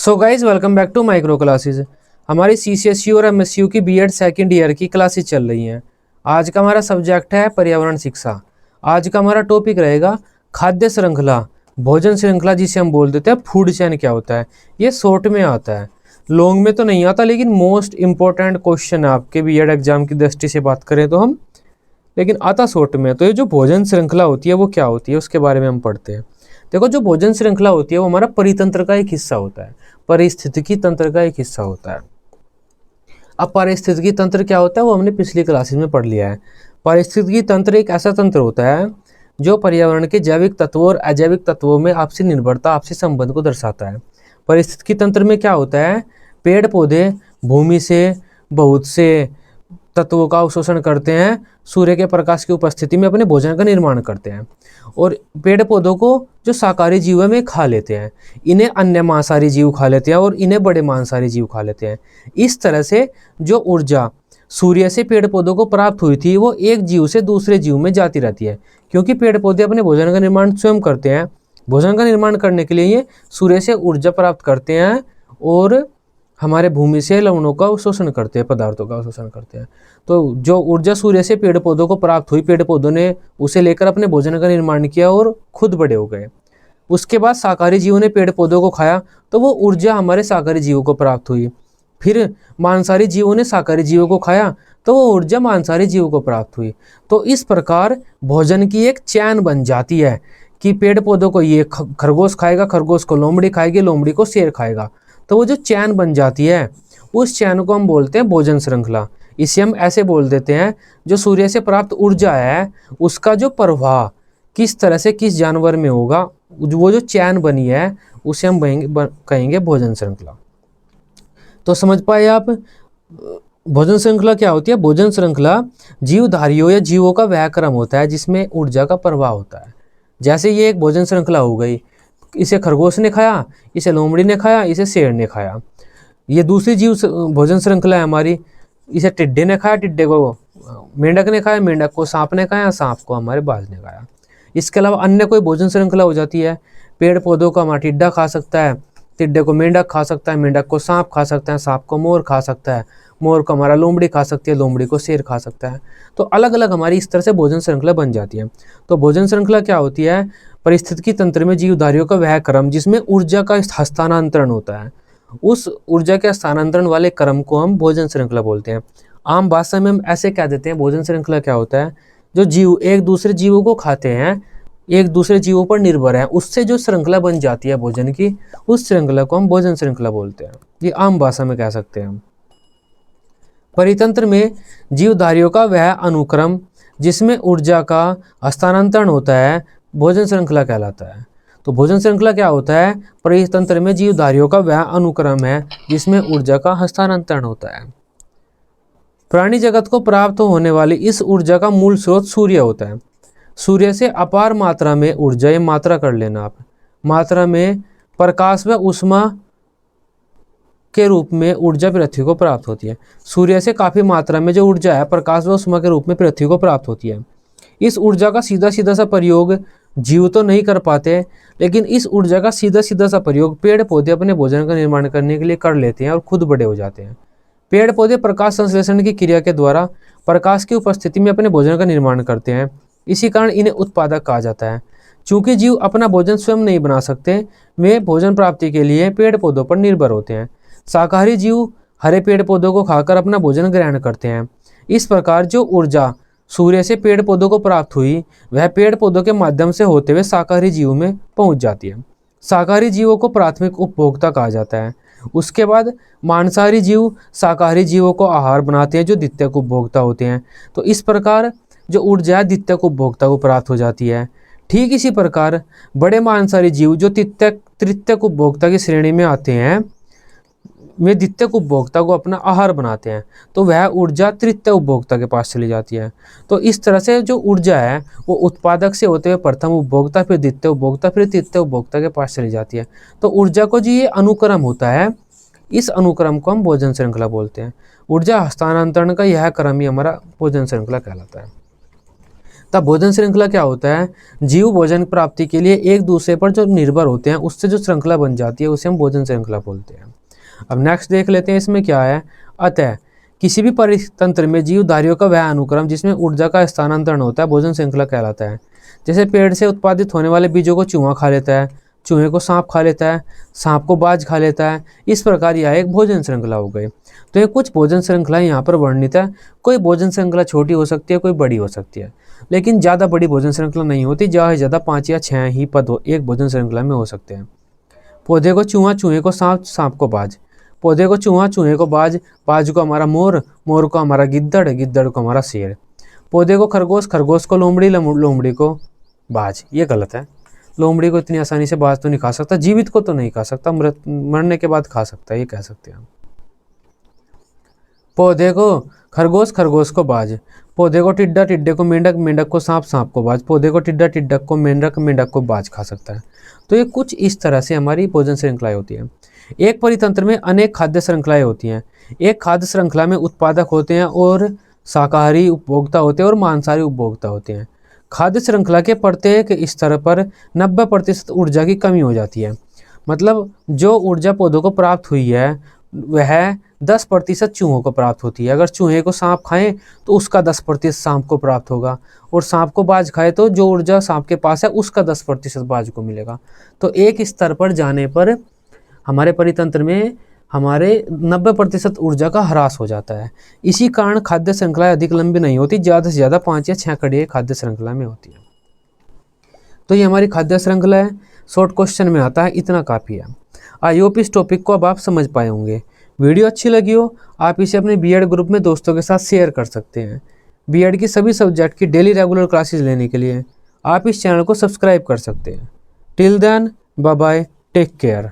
So guys welcome back to micro classes. हमारी CCSU और MSU की बीएड सेकेंड ईयर की क्लासेस चल रही हैं। आज का हमारा सब्जेक्ट है पर्यावरण शिक्षा। आज का हमारा टॉपिक रहेगा खाद्य श्रृंखला, भोजन श्रृंखला, जिसे हम बोल देते हैं फूड चेन। क्या होता है ये शॉर्ट में आता है, लॉन्ग में तो नहीं आता, लेकिन मोस्ट इंपॉर्टेंट क्वेश्चन है आपके बीएड एग्जाम की दृष्टि से बात करें तो हम, लेकिन आता शॉर्ट में। तो ये जो भोजन श्रृंखला होती है वो क्या होती है उसके बारे में हम पढ़ते हैं। देखो, जो भोजन श्रृंखला होती है वो हमारा परितंत्र का एक हिस्सा होता है, परिस्थितिकी तंत्र का एक हिस्सा होता है। अब पारिस्थितिकी तंत्र क्या होता है वो हमने पिछली क्लासेस में पढ़ लिया है। पारिस्थितिकी तंत्र एक ऐसा तंत्र होता है जो पर्यावरण के जैविक तत्वों और अजैविक तत्वों में आपसी निर्भरता, आपसी संबंध को दर्शाता है। पारिस्थितिकी तंत्र में क्या होता है, पेड़ पौधे भूमि से बहुत से तत्वों का अवशोषण करते हैं, सूर्य के प्रकाश की उपस्थिति में अपने भोजन का निर्माण करते हैं, और पेड़ पौधों को जो शाकाहारी जीव है वे खा लेते हैं, इन्हें अन्य मांसाहारी जीव खा लेते हैं और इन्हें बड़े मांसाहारी जीव खा लेते हैं। इस तरह से जो ऊर्जा सूर्य से पेड़ पौधों को प्राप्त हुई थी वो एक जीव से दूसरे जीव में जाती रहती है, क्योंकि पेड़ पौधे अपने भोजन का निर्माण स्वयं करते हैं। भोजन का निर्माण करने के लिए ये सूर्य से ऊर्जा प्राप्त करते हैं और हमारे भूमि से लवणों का शोषण करते हैं, पदार्थों का शोषण करते हैं। तो जो ऊर्जा सूर्य से पेड़ पौधों को प्राप्त हुई, पेड़ पौधों ने उसे लेकर अपने भोजन का निर्माण किया और खुद बड़े हो गए। उसके बाद शाकाहारी जीवों ने पेड़ पौधों को खाया तो वो ऊर्जा हमारे शाकाहारी जीवों को प्राप्त हुई। फिर मांसाहारी जीवों ने शाकाहारी जीवों को खाया तो वो ऊर्जा मांसाहारी जीवों को प्राप्त हुई। तो इस प्रकार भोजन की एक चैन बन जाती है कि पेड़ पौधों को ये खरगोश खाएगा, खरगोश को लोमड़ी खाएगी, लोमड़ी को शेर खाएगा। तो वो जो चैन बन जाती है उस चैन को हम बोलते हैं भोजन श्रृंखला। इसे हम ऐसे बोल देते हैं, जो सूर्य से प्राप्त ऊर्जा है उसका जो प्रवाह किस तरह से किस जानवर में होगा, वो जो चैन बनी है उसे हम कहेंगे भोजन श्रृंखला। तो समझ पाए आप भोजन श्रृंखला क्या होती है। भोजन श्रृंखला जीवधारियों या जीवों का वह क्रम होता है जिसमें ऊर्जा का प्रवाह होता है। जैसे ये एक भोजन श्रृंखला हो गई, इसे खरगोश ने खाया, इसे लोमड़ी ने खाया, इसे शेर ने खाया। ये दूसरी जीव भोजन श्रृंखला है हमारी, इसे टिड्डे ने खाया, टिड्डे को मेंढक ने खाया, मेंढक को सांप ने खाया, सांप को हमारे बाज ने खाया। इसके अलावा अन्य कोई भोजन श्रृंखला हो जाती है, पेड़ पौधों को हमारा टिड्डा खा सकता है, टिड्डे को मेंढक खा सकता है, मेंढक को सांप खा सकता है, सांप को मोर खा सकता है, मोर को हमारा लोमड़ी खा सकती है, लोमड़ी को शेर खा सकता है। तो अलग अलग हमारी इस तरह से भोजन श्रृंखला बन जाती है। तो भोजन श्रृंखला क्या होती है, परिस्थितिकी तंत्र में जीवधारियों का वह क्रम जिसमें ऊर्जा का हस्तांतरण होता है, उस ऊर्जा के हस्तांतरण वाले क्रम को हम भोजन श्रृंखला बोलते हैं। आम भाषा में हम ऐसे कह देते हैं, भोजन श्रृंखला क्या होता है, जो जीव एक दूसरे जीवों को खाते हैं, एक दूसरे जीवों पर निर्भर है, उससे जो श्रृंखला बन जाती है भोजन की, उस श्रृंखला को हम भोजन श्रृंखला बोलते हैं। ये आम भाषा में कह सकते हैं हम। परितंत्र में जीवधारियों का वह अनुक्रम जिसमें ऊर्जा का हस्तांतरण होता है भोजन श्रृंखला कहलाता है। तो भोजन श्रृंखला क्या होता है, परितंत्र में जीवधारियों का वह अनुक्रम है जिसमें ऊर्जा का हस्तांतरण होता है। प्राणी जगत को प्राप्त होने वाली इस ऊर्जा का मूल स्रोत सूर्य होता है। सूर्य से अपार मात्रा में ऊर्जा, ये मात्रा कर लेना आप, मात्रा में प्रकाश व ऊष्मा के रूप में ऊर्जा पृथ्वी को प्राप्त होती है। सूर्य से काफी मात्रा में जो ऊर्जा है प्रकाश व ऊष्मा के रूप में पृथ्वी को प्राप्त होती है। इस ऊर्जा का सीधा सीधा सा प्रयोग जीव तो नहीं कर पाते, लेकिन इस ऊर्जा का सीधा सीधा सा प्रयोग पेड़ पौधे अपने भोजन का निर्माण करने के लिए कर लेते हैं और खुद बड़े हो जाते हैं। पेड़ पौधे प्रकाश संश्लेषण की क्रिया के द्वारा प्रकाश की उपस्थिति में अपने भोजन का निर्माण करते हैं, इसी कारण इन्हें उत्पादक कहा जाता है। चूंकि जीव अपना भोजन स्वयं नहीं बना सकते, वे भोजन प्राप्ति के लिए पेड़ पौधों पर निर्भर होते हैं। शाकाहारी जीव हरे पेड़ पौधों को खाकर अपना भोजन ग्रहण करते हैं। इस प्रकार जो ऊर्जा सूर्य से पेड़ पौधों को प्राप्त हुई वह पेड़ पौधों के माध्यम से होते हुए शाकाहारी जीवों में पहुंच जाती है। शाकाहारी जीवों को प्राथमिक उपभोक्ता कहा जाता है। उसके बाद मांसाहारी जीव शाकाहारी जीवों को आहार बनाते हैं जो द्वितीयक उपभोक्ता होते हैं। तो इस प्रकार जो ऊर्जा है द्वितीयक उपभोक्ता को प्राप्त हो जाती है। ठीक इसी प्रकार बड़े मांसाहारी जीव जो तृतीयक उपभोक्ता की श्रेणी में आते हैं, वे द्वितीयक उपभोक्ता को अपना आहार बनाते हैं, तो वह ऊर्जा तृतीय उपभोक्ता के पास चली जाती है। तो इस तरह से जो ऊर्जा है वो उत्पादक से होते हुए प्रथम उपभोक्ता, फिर द्वितीय उपभोक्ता, फिर तृतीय उपभोक्ता के पास चली जाती है। तो ऊर्जा को जो ये अनुक्रम होता है, इस अनुक्रम को हम भोजन श्रृंखला बोलते हैं। ऊर्जा हस्तांतरण का यह क्रम ही हमारा भोजन श्रृंखला कहलाता है। तब भोजन श्रृंखला क्या होता है, जीव भोजन प्राप्ति के लिए एक दूसरे पर जो निर्भर होते हैं उससे जो श्रृंखला बन जाती है उसे हम भोजन श्रृंखला बोलते हैं। अब नेक्स्ट देख लेते हैं इसमें क्या है। अतः किसी भी परितंत्र में जीवधारियों का वह अनुक्रम जिसमें ऊर्जा का स्थानांतरण होता है भोजन श्रृंखला कहलाता है। जैसे पेड़ से उत्पादित होने वाले बीजों को चूहा खा लेता है, चूहे को सांप खा लेता है, सांप को बाज खा लेता है, इस प्रकार यह एक भोजन श्रृंखला हो गई। तो ये कुछ भोजन श्रृंखलाएं यहाँ पर वर्णित है। कोई भोजन श्रृंखला छोटी हो सकती है, कोई बड़ी हो सकती है, लेकिन ज़्यादा बड़ी भोजन श्रृंखला नहीं होती। ज़्यादा से ज़्यादा 5 या 6 ही पद एक भोजन श्रृंखला में हो सकते हैं। पौधे को चूहा, चूहे को सांप, सांप को बाज, पौधे को चूहा, चूहे को बाज, बाज को हमारा मोर, मोर को हमारा गिद्दड़, गिद्दड़ को हमारा शेर, पौधे को खरगोश, खरगोश को लोमड़ी, लोमड़ी को बाज। ये गलत है। लोमड़ी को इतनी आसानी से बाज तो नहीं खा सकता, जीवित को तो नहीं खा सकता, मरने के बाद खा सकता है, ये कह सकते हैं हम। पौधे को खरगोश, खरगोश को बाज, पौधे को टिड्डा, टिड्डे को मेंढक, मेंढक को सांप, सांप को बाज, पौधे को टिड्डा, टिड्डक को मेंढक, मेंढक को बाज खा सकता है। तो ये कुछ इस तरह से हमारी भोजन श्रृंखलाएं होती है। एक परितंत्र में अनेक खाद्य श्रृंखलाएं होती हैं। एक खाद्य श्रृंखला में उत्पादक होते हैं और शाकाहारी उपभोक्ता होते हैं और मांसाहारी उपभोक्ता होते हैं। खाद्य श्रृंखला के प्रत्येक स्तर पर 90% ऊर्जा की कमी हो जाती है। मतलब जो ऊर्जा पौधों को प्राप्त हुई है वह 10% चूहों को प्राप्त होती है। अगर चूहे को सांप खाएं तो उसका 10% सांप को प्राप्त होगा, और सांप को बाज खाए तो जो ऊर्जा सांप के पास है उसका 10% बाज को मिलेगा। तो एक स्तर पर जाने पर हमारे परितंत्र में हमारे 90% ऊर्जा का ह्रास हो जाता है। इसी कारण खाद्य श्रृंखलाएं अधिक लंबी नहीं होती, ज़्यादा से ज़्यादा 5 या 6 कड़ी खाद्य श्रृंखला में होती है। तो ये हमारी खाद्य श्रृंखला है। शॉर्ट क्वेश्चन में आता है, इतना काफ़ी है। आई होप इस टॉपिक को अब आप समझ पाए होंगे। वीडियो अच्छी लगी हो आप इसे अपने बीएड ग्रुप में दोस्तों के साथ शेयर कर सकते हैं। बीएड की सभी सब्जेक्ट की डेली रेगुलर क्लासेस लेने के लिए आप इस चैनल को सब्सक्राइब कर सकते हैं। Till then, bye bye, take care.